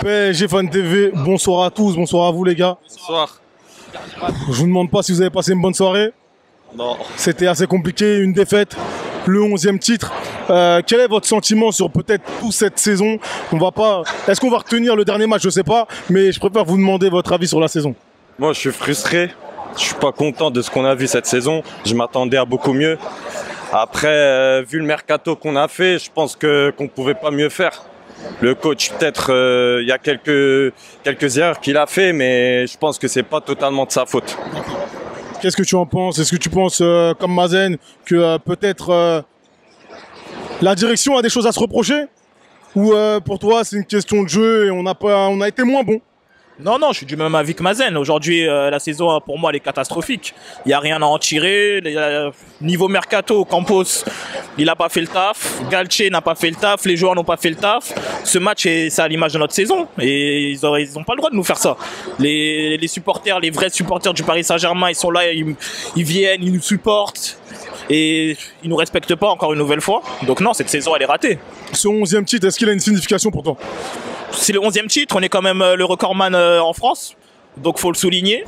PSG Fan TV, bonsoir à tous, bonsoir à vous les gars. Bonsoir. Je vous demande pas si vous avez passé une bonne soirée. Non. C'était assez compliqué, une défaite, le 11e titre. Quel est votre sentiment sur peut-être toute cette saison? Est-ce qu'on va retenir le dernier match? Je sais pas, mais je préfère vous demander votre avis sur la saison. Moi, je suis frustré. Je suis pas content de ce qu'on a vu cette saison. Je m'attendais à beaucoup mieux. Après, vu le mercato qu'on a fait, je pense qu'on pouvait pas mieux faire. Le coach, peut-être, il y a quelques erreurs qu'il a fait, mais je pense que c'est pas totalement de sa faute. Qu'est-ce que tu en penses? Est-ce que tu penses, comme Mazen, que peut-être la direction a des choses à se reprocher? Ou pour toi, c'est une question de jeu et on a été moins bon? Non, je suis du même avis que Mazen. Aujourd'hui, la saison, pour moi, elle est catastrophique. Il n'y a rien à en tirer. Niveau mercato, Campos, il n'a pas fait le taf. Galtier n'a pas fait le taf. Les joueurs n'ont pas fait le taf. Ce match, c'est à l'image de notre saison. Et ils n'ont pas le droit de nous faire ça. Les supporters, les vrais supporters du Paris Saint-Germain, ils sont là, ils viennent, ils nous supportent. Et ils nous respectent pas encore une nouvelle fois. Donc non, cette saison, elle est ratée. Ce 11e titre, est-ce qu'il a une signification pour toi? C'est le 11e titre, on est quand même le recordman en France, donc faut le souligner.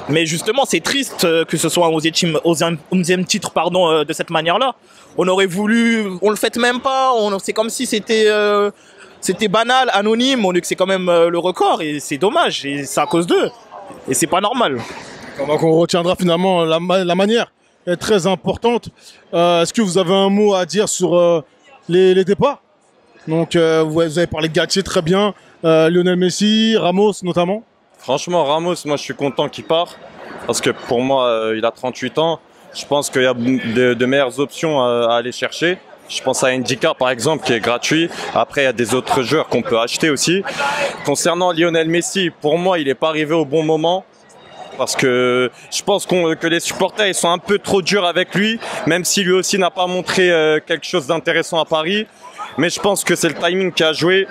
Mais justement, c'est triste que ce soit un 11e titre de cette manière-là. On aurait voulu, on le fait même pas, c'est comme si c'était banal, anonyme, c'est quand même le record et c'est dommage, et c'est à cause d'eux. Et c'est pas normal. Donc on retiendra finalement la manière est très importante. Est-ce que vous avez un mot à dire sur les départs? Donc vous avez parlé de Galtier très bien, Lionel Messi, Ramos notamment. Franchement, Ramos, moi je suis content qu'il part, parce que pour moi, il a 38 ans. Je pense qu'il y a de meilleures options à aller chercher. Je pense à Ndika par exemple qui est gratuit. Après il y a des autres joueurs qu'on peut acheter aussi. Concernant Lionel Messi, pour moi il n'est pas arrivé au bon moment. Parce que je pense que les supporters ils sont un peu trop durs avec lui, même si lui aussi n'a pas montré quelque chose d'intéressant à Paris. Mais je pense que c'est le timing qui a joué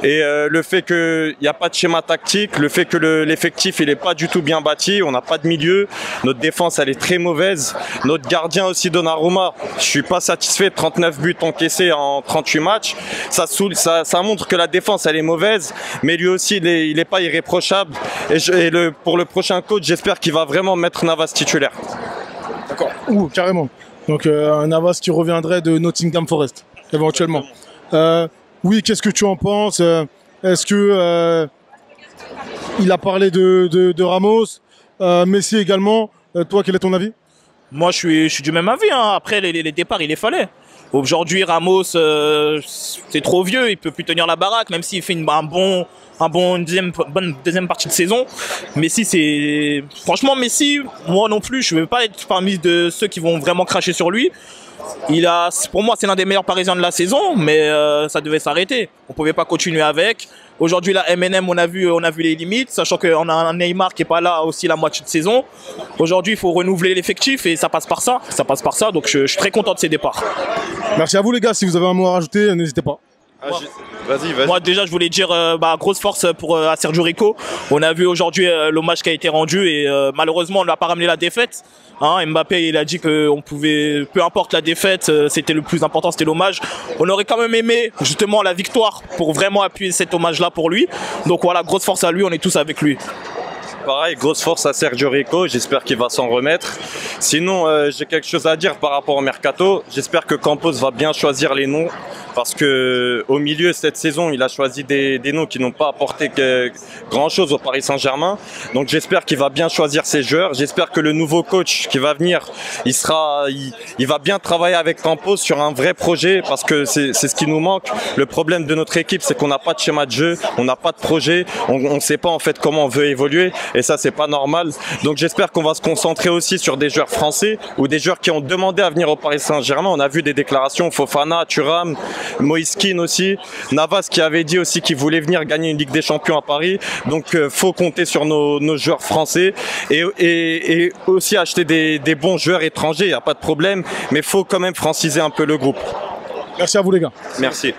et le fait qu'il n'y a pas de schéma tactique, le fait que l'effectif il n'est pas du tout bien bâti, on n'a pas de milieu, notre défense elle est très mauvaise, notre gardien aussi Donnarumma, je suis pas satisfait de 39 buts encaissés en 38 matchs, ça montre que la défense elle est mauvaise, mais lui aussi il est pas irréprochable et pour le prochain coach j'espère qu'il va vraiment mettre Navas titulaire. D'accord, carrément. Donc un Navas qui reviendrait de Nottingham Forest éventuellement. Oui, qu'est-ce que tu en penses? Est-ce que il a parlé de Ramos, Messi également? Toi, quel est ton avis? Moi, je suis du même avis. Hein. Après, les départs, il les fallait. Aujourd'hui, Ramos, c'est trop vieux, il peut plus tenir la baraque, même s'il fait une bonne deuxième partie de saison. Messi, franchement, Messi, moi non plus, je ne veux pas être parmi de ceux qui vont vraiment cracher sur lui. Pour moi, c'est l'un des meilleurs Parisiens de la saison, mais ça devait s'arrêter. On pouvait pas continuer avec. Aujourd'hui, la MNM, on a vu les limites, sachant qu'on a un Neymar qui est pas là aussi la moitié de saison. Aujourd'hui, il faut renouveler l'effectif et ça passe par ça. Donc je suis très content de ces départs. Merci à vous les gars. Si vous avez un mot à rajouter, n'hésitez pas. Vas-y. Moi déjà je voulais dire grosse force à Sergio Rico. On a vu aujourd'hui l'hommage qui a été rendu et malheureusement on n'a pas ramené la défaite. Hein, Mbappé il a dit qu'on pouvait, peu importe la défaite, c'était le plus important, c'était l'hommage. On aurait quand même aimé justement la victoire pour vraiment appuyer cet hommage là pour lui. Donc voilà, grosse force à lui, on est tous avec lui. Pareil, grosse force à Sergio Rico, j'espère qu'il va s'en remettre. Sinon, j'ai quelque chose à dire par rapport au mercato. J'espère que Campos va bien choisir les noms, parce que au milieu cette saison, il a choisi des noms qui n'ont pas apporté grand chose au Paris Saint-Germain. Donc j'espère qu'il va bien choisir ses joueurs. J'espère que le nouveau coach qui va venir, il va bien travailler avec Campos sur un vrai projet, parce que c'est ce qui nous manque. Le problème de notre équipe, c'est qu'on n'a pas de schéma de jeu, on n'a pas de projet, on ne sait pas en fait comment on veut évoluer. Et ça, c'est pas normal. Donc j'espère qu'on va se concentrer aussi sur des joueurs français ou des joueurs qui ont demandé à venir au Paris Saint-Germain. On a vu des déclarations, Fofana, Thuram, Moïse Kean aussi, Navas qui avait dit aussi qu'il voulait venir gagner une Ligue des Champions à Paris. Donc faut compter sur nos joueurs français et aussi acheter des bons joueurs étrangers, il n'y a pas de problème, mais faut quand même franciser un peu le groupe. Merci à vous les gars. Merci.